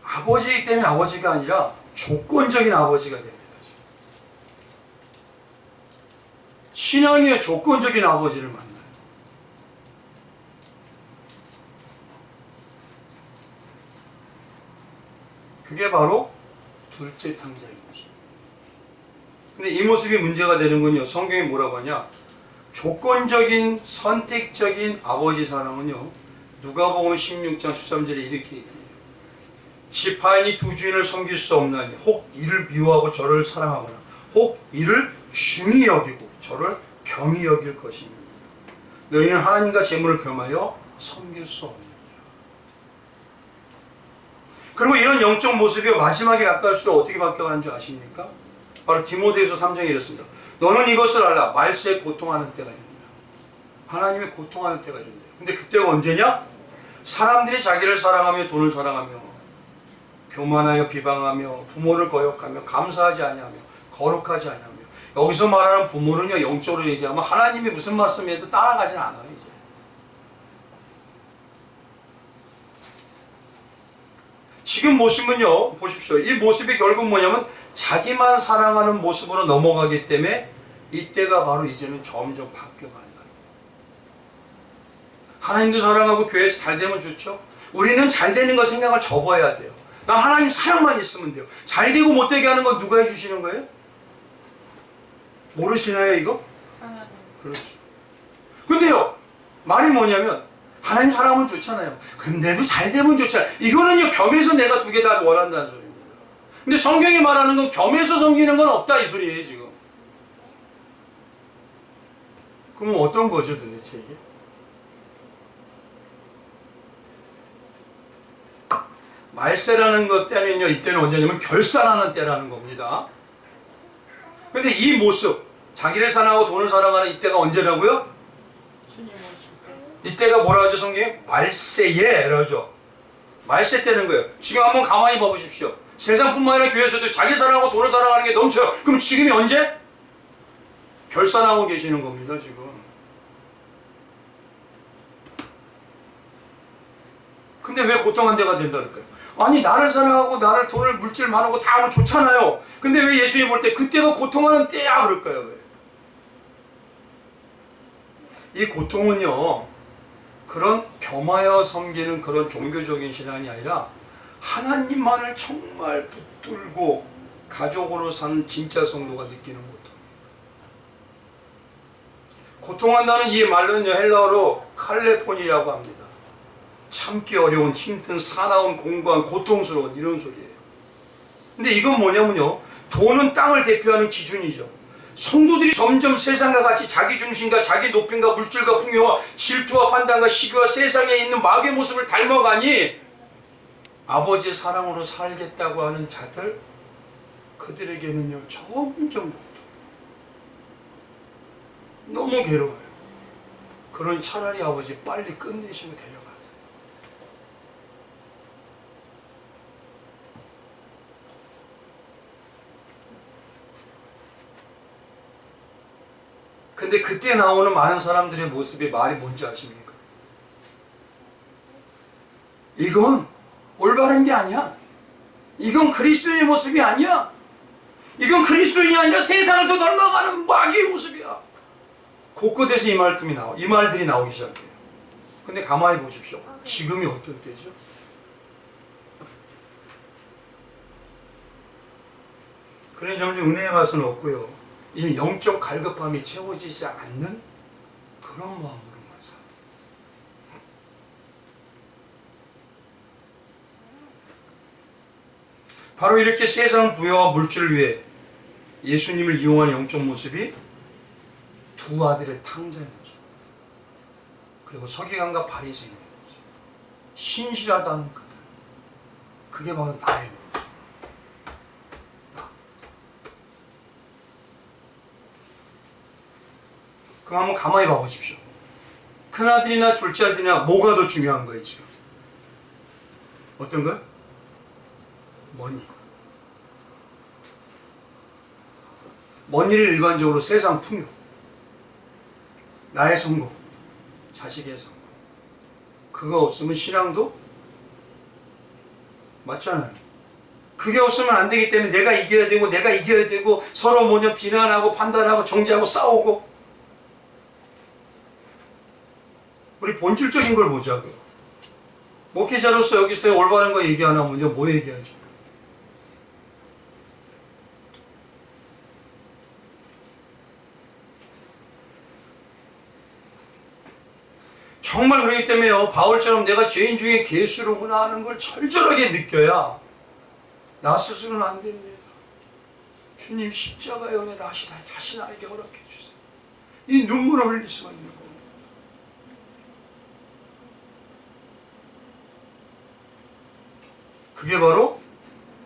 아버지이기 때문에 아버지가 아니라 조건적인 아버지가 됩니다. 신앙의 조건적인 아버지를 만나요. 그게 바로 둘째 탕자의 모습. 근데 이 모습이 문제가 되는군요. 성경이 뭐라고 하냐? 조건적인 선택적인 아버지 사랑은요. 누가복음 16장 13절에 이렇게 얘기해요. 지파인이 두 주인을 섬길 수 없나니 혹 이를 미워하고 저를 사랑하거나 혹 이를 중히 여기고 저를 경히 여길 것입니다. 너희는 하나님과 재물을 겸하여 섬길 수 없느니라. 그리고 이런 영적 모습이 마지막에 가까울수록 어떻게 바뀌어가는 줄 아십니까? 바로 디모데후서 3장에 이렇습니다. 너는 이것을 알라. 말세에 고통하는 때가 이른다. 하나님이 고통하는 때가 이른다. 근데 그때가 언제냐? 사람들이 자기를 사랑하며 돈을 사랑하며 교만하여 비방하며 부모를 거역하며 감사하지 아니하며 거룩하지 아니하며. 여기서 말하는 부모는요 영적으로 얘기하면 하나님이 무슨 말씀해도 따라가진 않아요. 이제 지금 모습은요 보십시오. 이 모습이 결국 뭐냐면 자기만 사랑하는 모습으로 넘어가기 때문에 이때가 바로 이제는 점점 바뀌어간다. 하나님도 사랑하고 교회에서 잘 되면 좋죠. 우리는 잘 되는 거 생각을 접어야 돼요. 난 하나님 사랑만 있으면 돼요. 잘 되고 못 되게 하는 건 누가 해주시는 거예요? 모르시나요 이거? 그렇죠. 근데요 말이 뭐냐면 하나님 사랑하면 좋잖아요. 근데도 잘 되면 좋잖아요. 이거는요 겸해서 내가 두 개 다 원한다는 소리입니다. 근데 성경이 말하는 건 겸해서 섬기는 건 없다 이 소리예요 지금. 그럼 어떤 거죠 도대체 이게? 말세라는 것 때는요 이때는 언제냐면 결산하는 때라는 겁니다. 근데 이 모습 자기를 사랑하고 돈을 사랑하는 이때가 언제라고요? 이때가 뭐라 하죠 성경이? 말세에 라죠. 말세 때는 거예요. 지금 한번 가만히 봐보십시오. 세상뿐만 아니라 교회에서도 자기 사랑하고 돈을 사랑하는 게 넘쳐요. 그럼 지금이 언제? 결산하고 계시는 겁니다 지금. 근데 왜 고통한 데가 된다 그럴까요? 아니 나를 사랑하고 나를 돈을 물질 많은 거 다 하면 좋잖아요. 근데 왜 예수님 볼 때 그때가 고통하는 때야 그럴까요? 왜? 이 고통은요 그런 겸하여 섬기는 그런 종교적인 신앙이 아니라 하나님만을 정말 붙들고 가족으로 사는 진짜 성도가 느끼는 고통. 고통한다는 이 말은요, 헬라어로 칼레폰이라고 합니다. 참기 어려운, 힘든, 사나운, 공고한, 고통스러운 이런 소리예요. 근데 이건 뭐냐면요, 돈은 땅을 대표하는 기준이죠. 성도들이 점점 세상과 같이 자기 중심과 자기 높임과 물질과 풍요와 질투와 판단과 시기와 세상에 있는 마귀의 모습을 닮아가니 아버지의 사랑으로 살겠다고 하는 자들, 그들에게는요 점점 너무 괴로워요. 그런 차라리 아버지 빨리 끝내시고 데려가세요. 근데 그때 나오는 많은 사람들의 모습이 말이 뭔지 아십니까? 이건 올바른 게 아니야. 이건 그리스도인의 모습이 아니야. 이건 그리스도인이 아니라 세상을 더 닮아가는 마귀의 모습이야. 곳곳에서 이 말들이 나오기 시작해요. 근데 가만히 보십시오. 지금이 어떤 때죠? 그런 점점 은혜의 맛은 없고요. 이제 영적 갈급함이 채워지지 않는 그런 마음으로만 삽니다. 바로 이렇게 세상 부여와 물질을 위해 예수님을 이용한 영적 모습이 두 아들의 탕자의 모습, 그리고 서기관과 바리새인의 모습, 신실하다는 그들, 그게 바로 나의 모습. 그럼 한번 가만히 봐보십시오. 큰아들이나 둘째 아들이나 뭐가 더 중요한 거예요 지금? 어떤 거요? 머니. 머니를 일반적으로 세상 풍요, 나의 성공, 자식의 성공, 그거 없으면 신앙도 맞잖아요. 그게 없으면 안 되기 때문에 내가 이겨야 되고 서로 뭐냐 비난하고 판단하고 정죄하고 싸우고. 우리 본질적인 걸 보자고요. 목회자로서 여기서 올바른 거 얘기 안 하면요, 뭐 얘기하죠? 정말 그렇기 때문에요, 바울처럼 내가 죄인 중에 괴수로구나 하는 걸 철저하게 느껴야 나 스스로는 안 됩니다. 주님 십자가의 은혜 다시 나에게 허락해 주세요. 이 눈물을 흘릴 수가 있는 겁니다. 그게 바로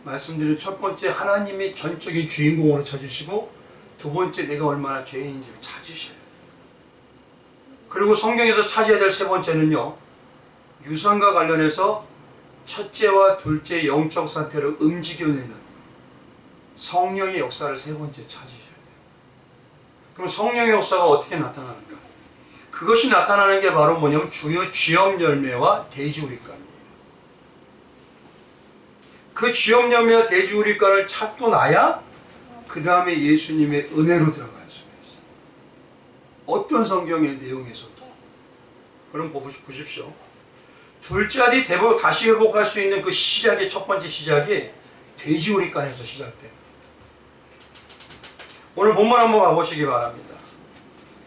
말씀드린 첫 번째, 하나님이 전적인 주인공으로 찾으시고, 두 번째, 내가 얼마나 죄인인지를 찾으셔야 돼요. 그리고 성경에서 찾아야 될 세 번째는요, 유산과 관련해서 첫째와 둘째 영적 상태를 움직여내는 성령의 역사를 세 번째 찾으셔야 돼요. 그럼 성령의 역사가 어떻게 나타나는가? 그것이 나타나는 게 바로 뭐냐면 주요 쥐엄 열매와 돼지우리간이에요. 그 쥐엄 열매와 돼지우리간을 찾고 나야 그 다음에 예수님의 은혜로 들어갈 수가 있어요. 어떤 성경의 내용에서도. 그럼 보십시오. 둘째 아들이 다시 회복할 수 있는 그 시작의 첫 번째 시작이 돼지우리간에서 시작됩니다. 오늘 본문 한번 가보시기 바랍니다.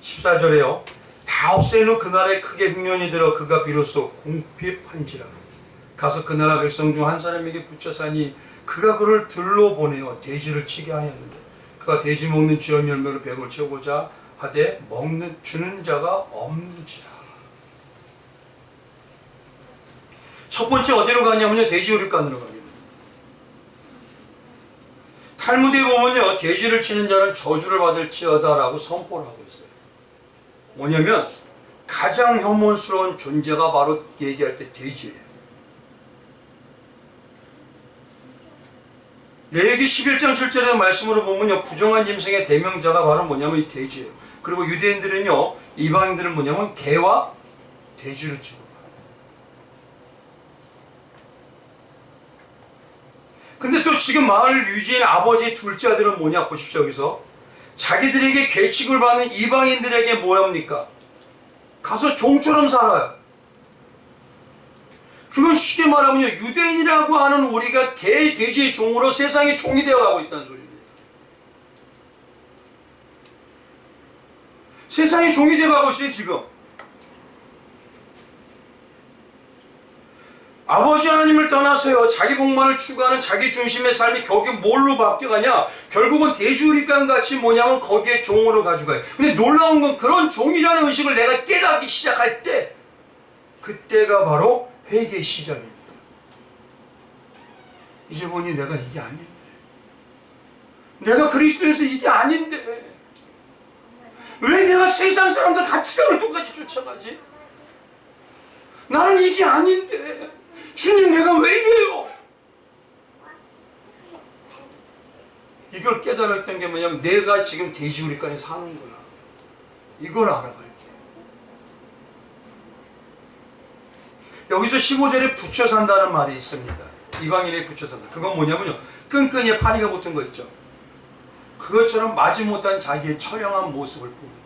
14절에요. 다 없애는 그날에 크게 흉년이 들어 그가 비로소 궁핍한지라. 가서 그 나라 백성 중 한 사람에게 붙여 사니 그가 그를 들로 보내어 돼지를 치게 하였는데 그가 돼지 먹는 쥐엄 열매로 배를 채우고자 하되 주는 자가 없는지라. 첫 번째 어디로 가냐면요, 돼지우리간으로 갑니다. 탈무드에 보면요, 돼지를 치는 자는 저주를 받을지어다 라고 선포를 하고 있어요. 뭐냐면 가장 혐오스러운 존재가 바로 얘기할 때 돼지예요. 레위기 11장 7절의 말씀으로 보면요, 부정한 짐승의 대명자가 바로 뭐냐면 이 돼지예요. 그리고 유대인들은요, 이방인들은 뭐냐면 개와 돼지를 치고. 근데 또 지금 마을 유지인 아버지의 둘째 아들은 뭐냐 보십시오. 여기서 자기들에게 계칙을 받는 이방인들에게 뭐합니까? 가서 종처럼 살아요. 그건 쉽게 말하면요, 유대인이라고 하는 우리가 개, 돼지의 종으로 세상의 종이 되어가고 있다는 소리입니다. 세상의 종이 되어가고 있어요, 지금. 아버지 하나님을 떠나서요, 자기 복만을 추구하는 자기 중심의 삶이 결국 뭘로 바뀌어가냐? 결국은 돼지우리간 같이 뭐냐면 거기에 종으로 가져가요. 근데 놀라운 건 그런 종이라는 의식을 내가 깨닫기 시작할 때, 그때가 바로 회개의 시작입니다. 이제 보니 내가 이게 아닌데, 내가 그리스도에서 이게 아닌데, 왜 내가 세상 사람들 가치관을 똑같이 쫓아가지? 나는 이게 아닌데, 주님 내가 왜 이래요? 이걸 깨달았던 게 뭐냐면 내가 지금 돼지우리간에 사는구나, 이걸 알아갈게. 여기서 15절에 붙여 산다는 말이 있습니다. 이방인에 붙여 산다. 그건 뭐냐면요, 끈끈이에 파리가 붙은 거 있죠. 그것처럼 마지못한 자기의 처량한 모습을 보는 거예요.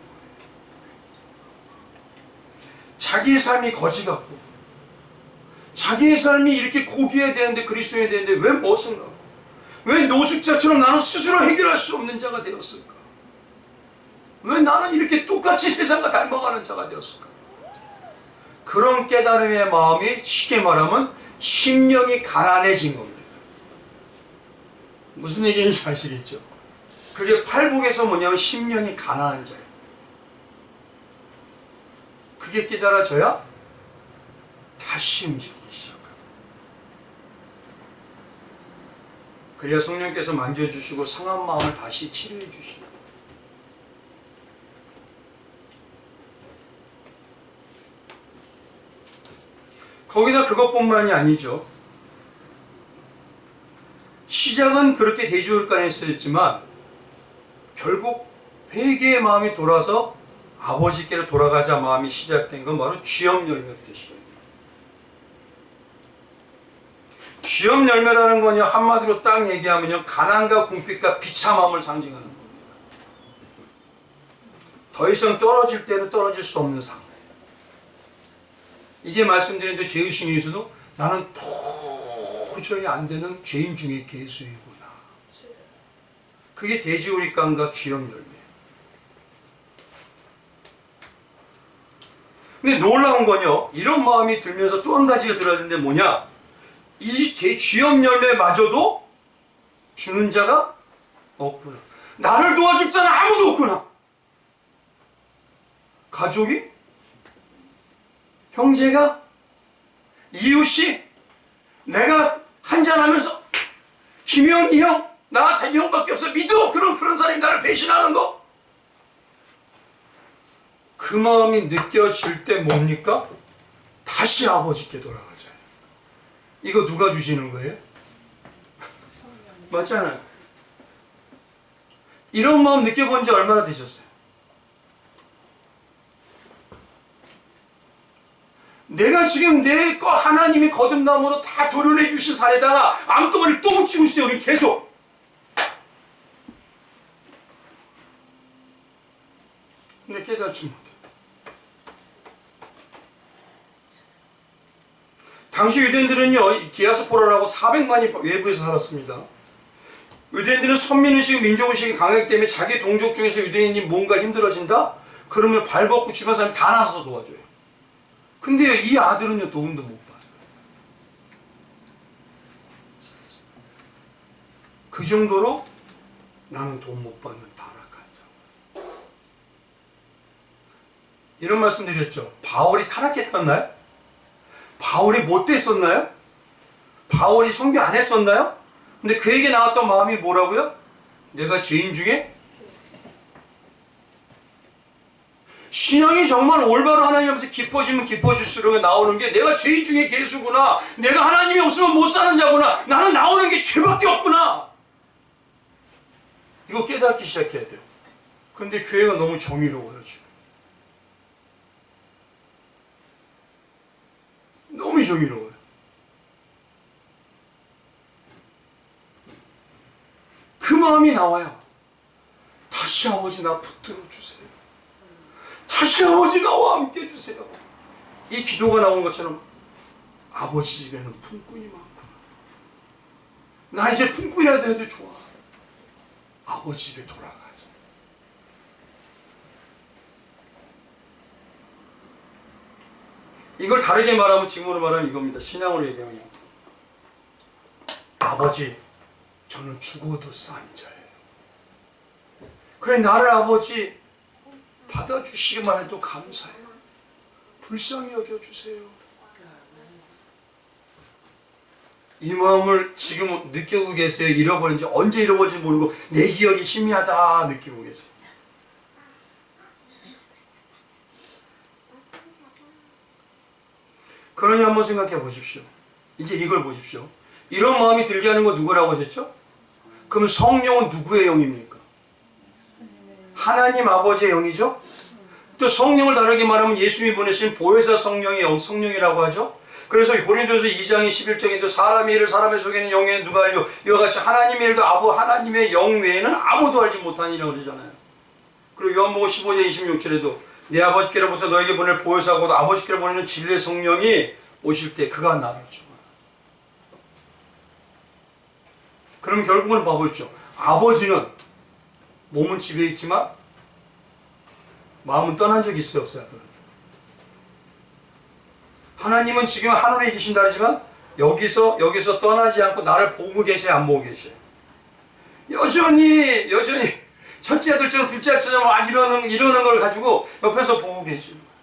자기의 삶이 거지 같고, 자기의 삶이 이렇게 고귀해야 되는데, 그리스도여야 되는데 왜 멋은 같고, 왜 노숙자처럼 나는 스스로 해결할 수 없는 자가 되었을까? 왜 나는 이렇게 똑같이 세상과 닮아가는 자가 되었을까? 그런 깨달음의 마음이 쉽게 말하면 심령이 가난해진 겁니다. 무슨 얘기인지 아시겠죠? 그게 팔복에서 뭐냐면 심령이 가난한 자예요. 그게 깨달아져야 다시 움직이기 시작합니다. 그래야 성령께서 만져주시고 상한 마음을 다시 치료해 주시고, 거기다 그것뿐만이 아니죠. 시작은 그렇게 돼지우리간에 있었지만 결국 회개의 마음이 돌아서 아버지께로 돌아가자 마음이 시작된 건 바로 쥐업 열매 뜻이에요. 쥐업 열매라는 거냐, 한마디로 딱 얘기하면요, 가난과 궁핍과 비참함을 상징하는 겁니다. 더 이상 떨어질 때는 떨어질 수 없는 상태. 이게 말씀드린 그 죄의식에서도 나는 도저히 안 되는 죄인 중에 괴수이구나. 그게 돼지우리간과 쥐업 열매. 근데 놀라운 건요, 이런 마음이 들면서 또 한 가지가 들어야 되는데 뭐냐, 이 쥐업 열매마저도 주는 자가 없구나. 나를 도와줄 자는 아무도 없구나. 가족이, 형제가, 이웃이, 내가 한잔하면서 김영희 형, 나한테 이 형밖에 없어 믿어, 그런 사람이 나를 배신하는 거, 그 마음이 느껴질 때 뭡니까? 다시 아버지께 돌아가자. 이거 누가 주시는 거예요? 맞잖아요. 이런 마음 느껴본 지 얼마나 되셨어요? 내가 지금 내 거 하나님이 거듭남으로 다 도려내 주신 살에다가 암덩어리를 또 붙이고 있어요, 우리 계속. 근데 깨닫지 못해. 당시 유대인들은요, 디아스포라라고 400만이 외부에서 살았습니다. 유대인들은 선민의식, 민족의식이 강하기 때문에 자기 동족 중에서 유대인이 뭔가 힘들어진다? 그러면 발 벗고 주변 사람이 다 나서서 도와줘요. 근데 이 아들은요, 도움도 못 봐요. 그 정도로 나는 돈 못 받는 타락한 자. 이런 말씀 드렸죠. 바울이 타락했었나요? 바울이 못됐었나요? 바울이 선교 안 했었나요? 근데 그에게 나왔던 마음이 뭐라고요? 내가 죄인 중에 신앙이 정말 올바로 하나님 앞에서 깊어지면 깊어질수록 나오는 게 내가 죄인 중에 괴수구나, 내가 하나님이 없으면 못 사는 자구나, 나는 나오는 게 죄밖에 없구나, 이거 깨닫기 시작해야 돼요. 근데 교회가 너무 정의로워요. 지금 너무 정의로워요. 그 마음이 나와요. 다시 아버지 나 붙들어 주세요. 다시 아버지 나와 함께 해주세요. 이 기도가 나온 것처럼 아버지 집에는 품꾼이 많구나. 나 이제 품꾼이라도 해도 좋아. 아버지 집에 돌아가자. 이걸 다르게 말하면, 지금으로 말하면 이겁니다. 신앙으로 얘기하면, 아버지, 저는 죽어도 싼 자예요. 그래, 나를 아버지 받아주시기만 해도 감사해요. 불쌍히 여겨주세요. 이 마음을 지금 느끼고 계세요? 잃어버린지, 언제 잃어버린지 모르고 내 기억이 희미하다 느끼고 계세요? 그러니 한번 생각해 보십시오. 이제 이걸 보십시오. 이런 마음이 들게 하는 거 누구라고 하셨죠? 그럼 성령은 누구의 영입니까? 하나님 아버지의 영이죠? 또 성령을 다르게 말하면 예수님이 보내신 보혜사 성령의 영, 성령이라고 하죠? 그래서 고린도서 2장 11절에도 사람의 일을 사람의 속에는 영에는 누가 알려? 이와 같이 하나님의 일도 하나님의 영 외에는 아무도 알지 못하니라고 그러잖아요. 그리고 요한복음 15장 26절에도 내 아버지께로부터 너에게 보낼 보혜사고 아버지께로 보내는 진리의 성령이 오실 때 그가 나를 줘. 그럼 결국은 봐보십시오. 아버지는 몸은 집에 있지만 마음은 떠난 적이 있어요, 없어요? 하나님은 지금 하늘에 계신다 하지만 여기서 떠나지 않고 나를 보고 계세요, 안 보고 계세요? 여전히 첫째 아들처럼 둘째 아들처럼 막 이러는 걸 가지고 옆에서 보고 계시는 거예요.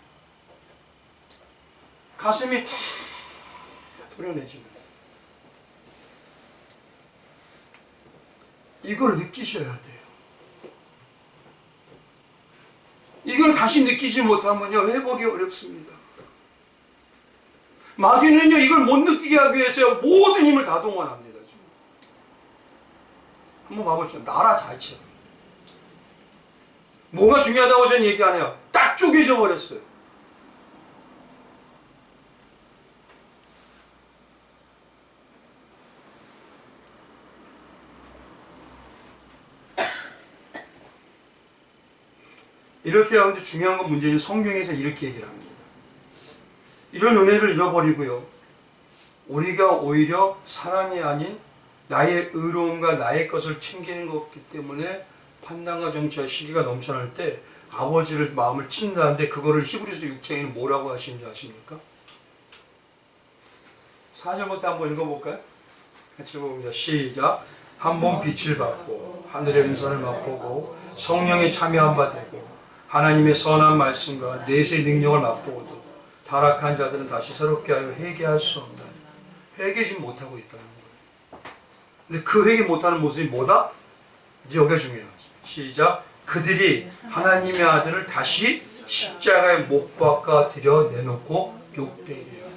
가슴이 다 도려내지는 거예요. 이걸 느끼셔야 돼요. 이걸 다시 느끼지 못하면요, 회복이 어렵습니다. 마귀는요, 이걸 못 느끼게 하기 위해서 모든 힘을 다 동원합니다. 지금. 한번 봐보시죠. 나라 자체. 뭐가 중요하다고 저는 얘기 안 해요. 딱 쪼개져 버렸어요. 이렇게 하는데 중요한 건 문제는 성경에서 이렇게 얘기를 합니다. 이런 은혜를 잃어버리고요. 우리가 오히려 사랑이 아닌 나의 의로움과 나의 것을 챙기는 것이기 때문에 판단과 정치와 시기가 넘쳐날 때 아버지를 마음을 찢는다는데 그거를 히브리서 6장에는 뭐라고 하시는지 아십니까? 4절부터 한번 읽어볼까요? 같이 읽어봅니다. 시작. 한 번 빛을 받고 하늘의 은선을 맛보고 성령에 참여한 바 되고 하나님의 선한 말씀과 내세의 능력을 맛보고도 타락한 자들은 다시 새롭게 하여 회개할 수 없다. 회개지 못하고 있다는 거예요. 근데 그 회개 못하는 모습이 뭐다? 이제 여기가 중요해요. 시작. 그들이 하나님의 아들을 다시 십자가에 못 박아 들여 내놓고 욕되게 해요.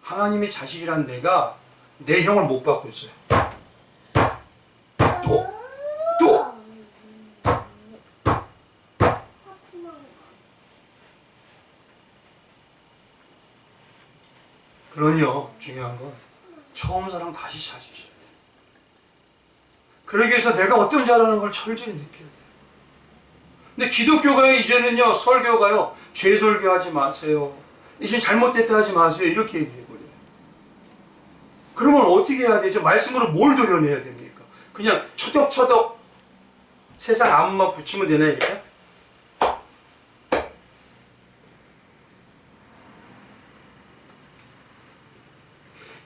하나님의 자식이란 내가 내 형을 못 받고 있어요. 또 그러니요, 중요한 건 처음 사랑 다시 찾으셔야 돼요. 그러기 위해서 내가 어떤 자라는 걸 철저히 느껴야 돼요. 근데 기독교가요, 이제는요, 설교가요, 죄 설교하지 마세요. 이제 잘못됐다 하지 마세요. 이렇게 얘기해버려요. 그러면 어떻게 해야 되죠? 말씀으로 뭘 도려내야 됩니까? 그냥 처덕처덕 세상 아무만 붙이면 되나, 이렇게?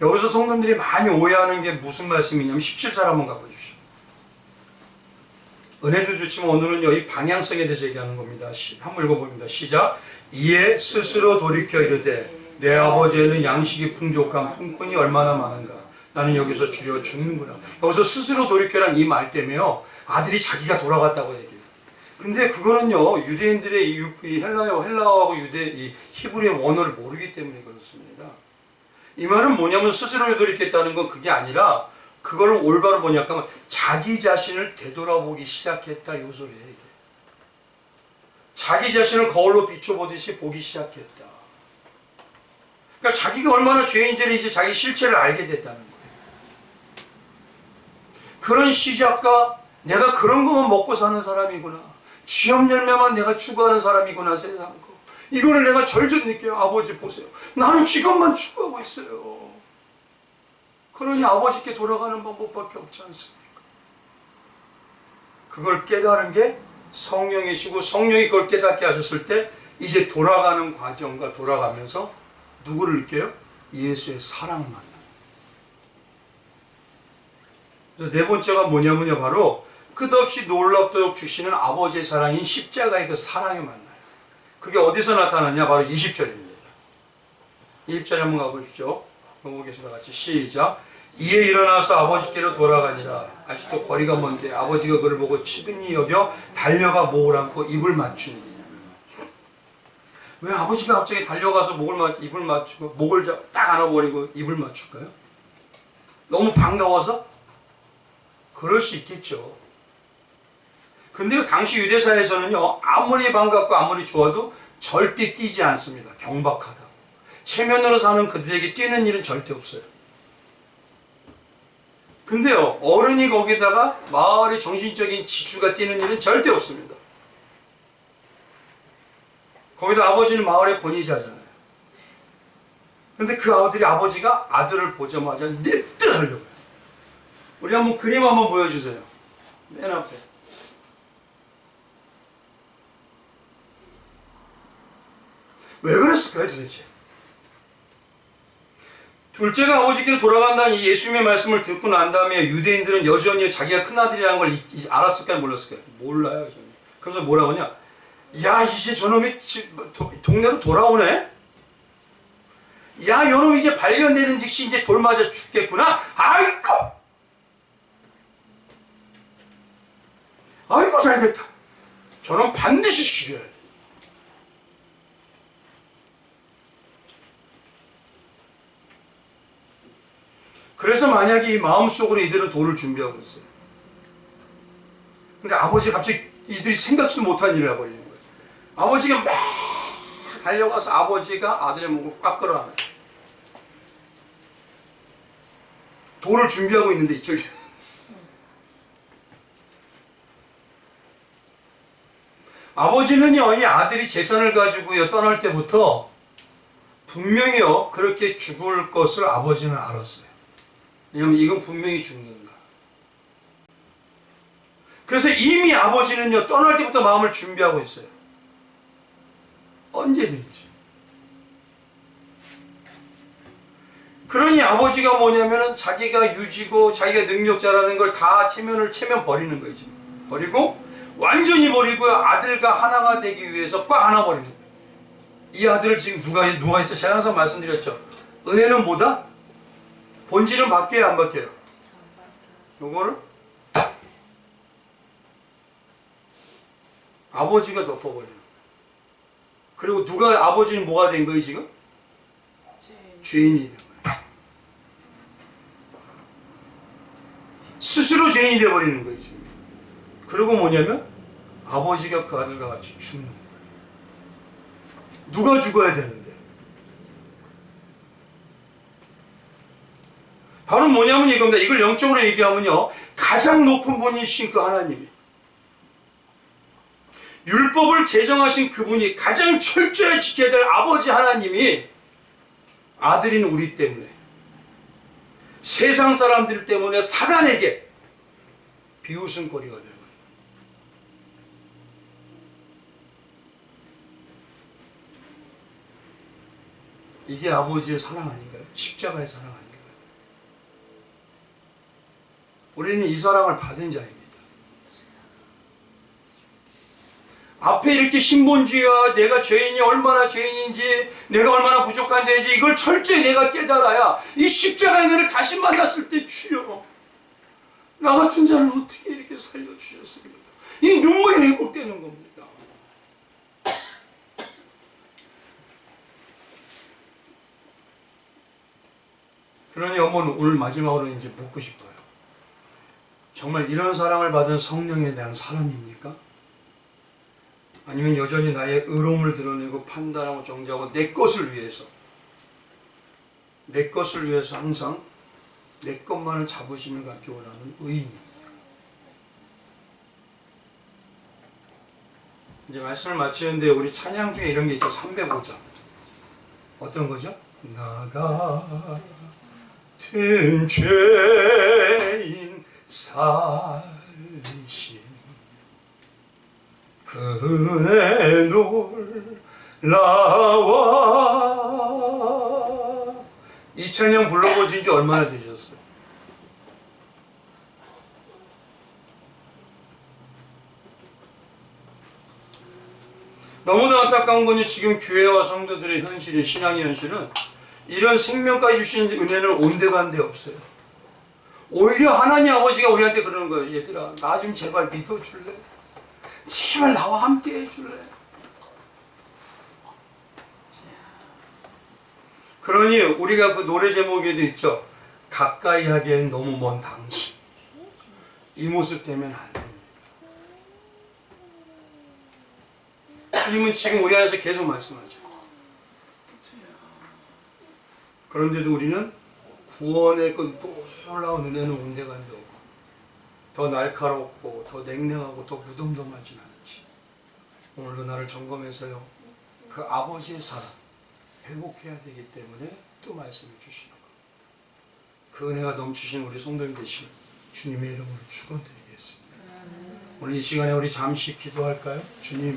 여기서 성도님들이 많이 오해하는 게 무슨 말씀이냐면 17절 한번 가보십시오. 은혜도 좋지만 오늘은요, 이 방향성에 대해서 얘기하는 겁니다. 한번 읽어봅니다. 시작. 이에 스스로 돌이켜 이르되 내 아버지에는 양식이 풍족한 품꾼이 얼마나 많은가. 나는 여기서 주려 죽는구나. 여기서 스스로 돌이켜란 이 말 때문에요, 아들이 자기가 돌아갔다고 얘기해요. 근데 그거는요, 유대인들의 이 헬라어하고 이 히브리의 원어를 모르기 때문에 그렇습니다. 이 말은 뭐냐면 스스로 돌이켰다는 건 그게 아니라 그걸 올바로 뭐냐면 하면 자기 자신을 되돌아보기 시작했다, 요 소리예요. 이게. 자기 자신을 거울로 비춰보듯이 보기 시작했다. 그러니까 자기가 얼마나 죄인지를 이제 자기 실체를 알게 됐다는 거예요. 그런 시작과 내가 그런 것만 먹고 사는 사람이구나. 취업 열매만 내가 추구하는 사람이구나, 세상 거. 이거를 내가 절절히 느껴요. 아버지 보세요. 나는 지금만 추구하고 있어요. 그러니 아버지께 돌아가는 방법밖에 없지 않습니까? 그걸 깨달은 게 성령이시고, 성령이 그걸 깨닫게 하셨을 때 이제 돌아가는 과정과 돌아가면서 누구를 느껴요? 예수의 사랑을 만나요. 그래서 네 번째가 뭐냐면요, 바로 끝없이 놀랍도록 주시는 아버지의 사랑인 십자가의 그 사랑에 만나요. 그게 어디서 나타나냐? 바로 20절입니다. 20절에 한번 가보십시오. 보겠습니다. 같이 시작. 이에 일어나서 아버지께로 돌아가니라. 아직도 거리가 먼데 아버지가 그를 보고 치근히 여겨 달려가 목을 안고 입을 맞추니. 왜 아버지가 갑자기 달려가서 입을 맞추고 목을 딱 안아버리고 입을 맞출까요? 너무 반가워서? 그럴 수 있겠죠. 근데 당시 유대사에서는요, 아무리 반갑고 아무리 좋아도 절대 뛰지 않습니다. 경박하다. 체면으로 사는 그들에게 뛰는 일은 절대 없어요. 근데요, 어른이 거기다가 마을의 정신적인 지주가 뛰는 일은 절대 없습니다. 거기다 아버지는 마을의 권위자잖아요. 근데 그 아버지가 아들을 보자마자 냅뜨 하려고요. 우리 한번 그림 한번 보여주세요. 맨 앞에. 왜 그랬을까요, 도대체? 둘째가 아버지께로 돌아간다는 이 예수님의 말씀을 듣고 난 다음에 유대인들은 여전히 자기가 큰아들이라는 걸 알았을까요, 몰랐을까요? 몰라요. 그래서 뭐라고 하냐? 야, 이제 저놈이 동네로 돌아오네? 야, 요놈 이제 발견되는 즉시 이제 돌 맞아 죽겠구나? 아이고! 아이고, 잘됐다. 저놈 반드시 죽여야 돼. 그래서 만약에 이 마음속으로 이들은 돌을 준비하고 있어요. 근데 아버지가 갑자기 이들이 생각지도 못한 일을 해버리는 거예요. 아버지가 막 달려가서 아버지가 아들의 목을 꽉 끌어안아요. 돌을 준비하고 있는데 이쪽이. 아버지는요, 이 아들이 재산을 가지고요 떠날 때부터 분명히요 그렇게 죽을 것을 아버지는 알았어요. 왜냐하면 이건 분명히 죽는다. 그래서 이미 아버지는요 떠날 때부터 마음을 준비하고 있어요. 언제든지. 그러니 아버지가 뭐냐면은 자기가 유지고 자기가 능력자라는 걸 다 체면 버리는 거예요. 지금. 버리고 완전히 버리고요 아들과 하나가 되기 위해서 꽉 안아버리는 거예요. 이 아들을 지금 누가 있죠? 제가 항상 말씀드렸죠. 은혜는 뭐다? 본질은 바뀌어요, 안 바뀌어요? 요거를 아버지가 덮어버리는 거예요. 그리고 누가 아버지는 뭐가 된 거예요, 지금? 죄인이 된 거예요. 스스로 죄인이 되어버리는 거예요, 지금. 그리고 뭐냐면 아버지가 그 아들과 같이 죽는 거예요. 누가 죽어야 되는데? 바로 뭐냐면 이겁니다. 이걸 영적으로 얘기하면요. 가장 높은 분이신 그 하나님이 율법을 제정하신 그분이 가장 철저히 지켜야 될 아버지 하나님이 아들인 우리 때문에 세상 사람들 때문에 사단에게 비웃음거리가 되는 거예요. 이게 아버지의 사랑 아닌가요? 십자가의 사랑 아닌가요? 우리는 이 사랑을 받은 자입니다. 앞에 이렇게 신본주의와 내가 죄인이 얼마나 죄인인지 내가 얼마나 부족한 자인지 이걸 철저히 내가 깨달아야 이 십자가의 은혜를 다시 만났을 때 주여 나 같은 자를 어떻게 이렇게 살려주셨습니까? 이 눈물이 회복되는 겁니다. 그러니 어머니 오늘 마지막으로 이제 묻고 싶어요. 정말 이런 사랑을 받은 성령에 대한 사람입니까? 아니면 여전히 나의 의로움을 드러내고 판단하고 정죄하고 내 것을 위해서 항상 내 것만을 자부심을 갖기 원하는 의인입니까? 이제 말씀을 마치는데 우리 찬양 중에 이런 게 있죠. 305장. 어떤 거죠? 나 같은 죄인 살리신 그네 놀라와. 이 찬양 불러보신 지 얼마나 되셨어요? 너무도 안타까운 건요, 지금 교회와 성도들의 현실이, 신앙의 현실은 이런 생명까지 주신 은혜는 온데간데 없어요. 오히려 하나님 아버지가 우리한테 그러는 거예요. 얘들아, 나 좀 제발 믿어줄래? 제발 나와 함께 해줄래? 그러니 우리가 그 노래 제목에도 있죠. 가까이 하기엔 너무 먼 당신. 이 모습 되면 안 됩니다. 주님은 지금 우리 안에서 계속 말씀하죠. 그런데도 우리는 구원의 그 놀라운 은혜는 온데간데 없고, 더 날카롭고 더 냉랭하고 더 무덤덤하진 않지. 오늘도 나를 점검해서요, 그 아버지의 사랑 회복해야 되기 때문에 또 말씀해 주시는 겁니다. 그 은혜가 넘치신 우리 성도님 되시길 주님의 이름으로 축원드리겠습니다. 오늘 이 시간에 우리 잠시 기도할까요? 주님,